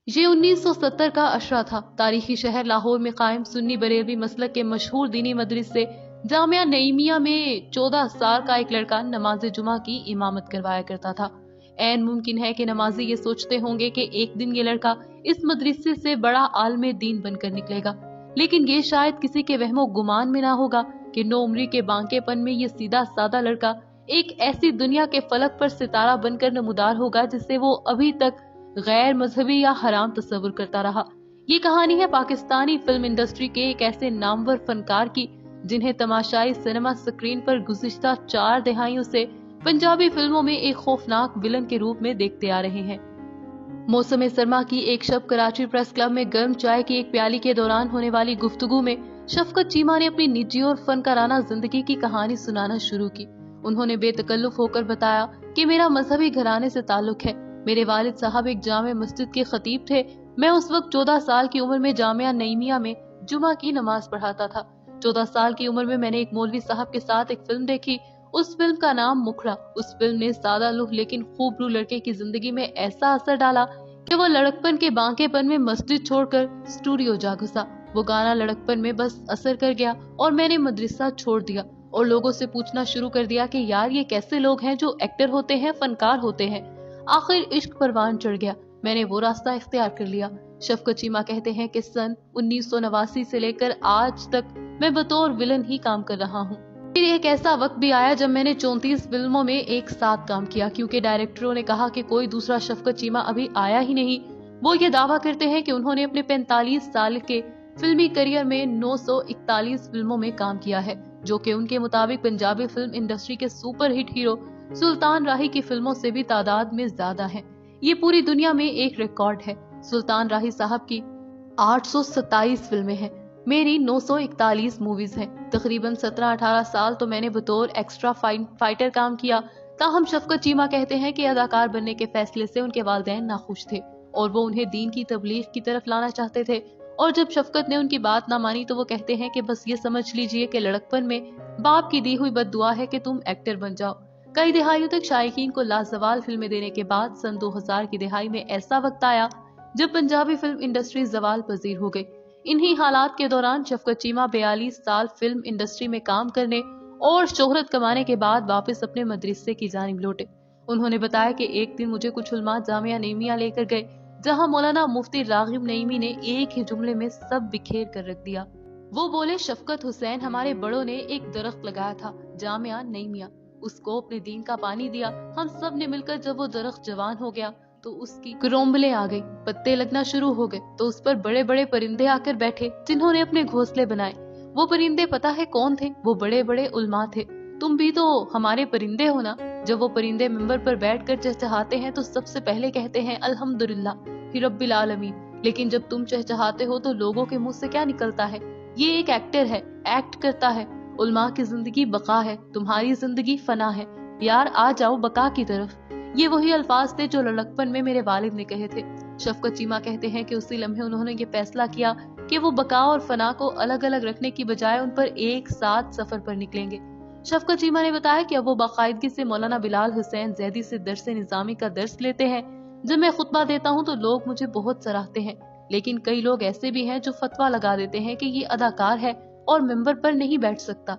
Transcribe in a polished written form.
ये 1970 का अशरा था। तारीखी शहर लाहौर में कायम सुन्नी बरेलवी मसलक के मशहूर दीनी मदरसे जामिया नईमिया में 14 साल का एक लड़का नमाज जुमा की इमामत करवाया करता था। ऐन मुमकिन है कि नमाजी ये सोचते होंगे कि एक दिन ये लड़का इस मदरसे से बड़ा आलमे दीन बनकर निकलेगा, लेकिन ये शायद किसी के वहमो गुमान में ना होगा कि नो उम्री के बांकेपन में ये सीधा सादा लड़का एक ऐसी दुनिया के फलक पर सितारा बनकर नमूदार होगा जिससे वो अभी तक गैर मजहबी या हराम तस्वुर करता रहा। ये कहानी है पाकिस्तानी फिल्म इंडस्ट्री के एक ऐसे नामवर फनकार की जिन्हें तमाशाई सिनेमा स्क्रीन पर गुज़िश्ता 4 दहाइयों से पंजाबी फिल्मों में एक खौफनाक विलन के रूप में देखते आ रहे हैं। मौसम सरमा की एक शब कराची प्रेस क्लब में गर्म चाय की एक प्याली के दौरान होने वाली गुफ्तगू में शफकत चीमा ने अपनी निजी और फनकाराना जिंदगी की कहानी सुनाना शुरू की। उन्होंने बेतकल्लुफ होकर बताया कि मेरा मजहबी घराने से ताल्लुक है। मेरे वालिद साहब एक जामे मस्जिद के खतीब थे। मैं उस वक्त 14 साल की उम्र में जामिया नईमिया में जुमा की नमाज पढ़ाता था। 14 साल की उम्र में मैंने एक मौलवी साहब के साथ एक फिल्म देखी। उस फिल्म का नाम मुखड़ा। उस फिल्म ने सादा लुह लेकिन खूबरू लड़के की जिंदगी में ऐसा असर डाला कि वो लड़कपन के बांकेपन में मस्जिद छोड़कर स्टूडियो जा घुसा। वो गाना लड़कपन में बस असर कर गया और मैंने मदरसा छोड़ दिया और लोगों से पूछना शुरू कर दिया कि यार ये कैसे लोग हैं जो एक्टर होते हैं, फनकार होते हैं। आखिर इश्क परवान चढ़ गया। मैंने वो रास्ता इख्तियार कर लिया। शफकत चीमा कहते हैं कि सन 1989 से लेकर आज तक मैं बतौर विलन ही काम कर रहा हूँ। फिर एक ऐसा वक्त भी आया जब मैंने 34 फिल्मों में एक साथ काम किया, क्योंकि डायरेक्टरों ने कहा कि कोई दूसरा शफकत चीमा अभी आया ही नहीं। वो ये दावा करते हैं कि उन्होंने अपने 45 साल के फिल्मी करियर में 941 फिल्मों में काम किया है, जो कि उनके मुताबिक पंजाबी फिल्म इंडस्ट्री के सुपरहिट हीरो सुल्तान राही की फिल्मों से भी तादाद में ज्यादा है। ये पूरी दुनिया में एक रिकॉर्ड है। सुल्तान राही साहब की 827 फिल्में हैं, मेरी 941 मूवीज हैं। तकरीबन 17-18 साल तो मैंने बतौर एक्स्ट्रा फाइटर काम किया। ताहम शफकत चीमा कहते हैं कि अदाकार बनने के फैसले से उनके वालिदैन नाखुश थे और वो उन्हें दीन की तबलीग की तरफ लाना चाहते थे, और जब शफकत ने उनकी बात ना मानी तो वो कहते हैं कि बस ये समझ लीजिए कि लड़कपन में बाप की दी हुई बद्दुआ है कि तुम एक्टर बन जाओ। कई दिहाइयों तक शायकीन को लाजवाल फिल्में देने के बाद सन 2000 की दिहाई में ऐसा वक्त आया जब पंजाबी फिल्म इंडस्ट्री जवाल पजीर हो गई। इन्हीं हालात के दौरान शफकत चीमा 42 साल फिल्म इंडस्ट्री में काम करने और शोहरत कमाने के बाद वापस अपने मदरसे की जानिब लौटे। उन्होंने बताया कि एक दिन मुझे कुछ उलमा जामिया नईमिया लेकर गए, जहां मौलाना मुफ्ती रागिब नईमी ने एक ही जुमले में सब बिखेर कर रख दिया। वो बोले, शफकत हुसैन हमारे बड़ों ने एक दरख्त लगाया था जामिया नईमिया, उसको अपने दीन का पानी दिया। हम सब ने मिलकर जब वो दरख्त जवान हो गया तो उसकी करोंबले आ गई, पत्ते लगना शुरू हो गए, तो उस पर बड़े बड़े परिंदे आकर बैठे जिन्होंने अपने घोंसले बनाए। वो परिंदे पता है कौन थे? वो बड़े बड़े उलमा थे। तुम भी तो हमारे परिंदे हो ना। जब वो परिंदे मिंबर पर बैठकर चहचहाते हैं तो सबसे पहले कहते हैं अल्हम्दुलिल्लाह ही रब्बिल आलमीन, लेकिन जब तुम चहचहाते हो तो लोगों के मुंह से क्या निकलता है? ये एक एक्टर है, एक्ट करता है। उलमा की जिंदगी बका है, तुम्हारी जिंदगी फना है। यार आ जाओ बका की तरफ। ये वही अल्फाज थे जो लड़कपन में मेरे वालिद ने कहे थे। शफकत चीमा कहते हैं कि उसी लम्हे उन्होंने ये फैसला किया कि वो बका और फना को अलग अलग रखने की बजाय उन पर एक साथ सफर पर निकलेंगे। शफकत चीमा ने बताया कि अब वो बाकायदगी से मौलाना बिलाल हुसैन जैदी से दर्स निजामी का दर्स लेते हैं। जब मैं खुतबा देता हूँ तो लोग मुझे बहुत सराहते हैं, लेकिन कई लोग ऐसे भी हैं जो फतवा लगा देते हैं कि ये अदाकार है और मिंबर पर नहीं बैठ सकता।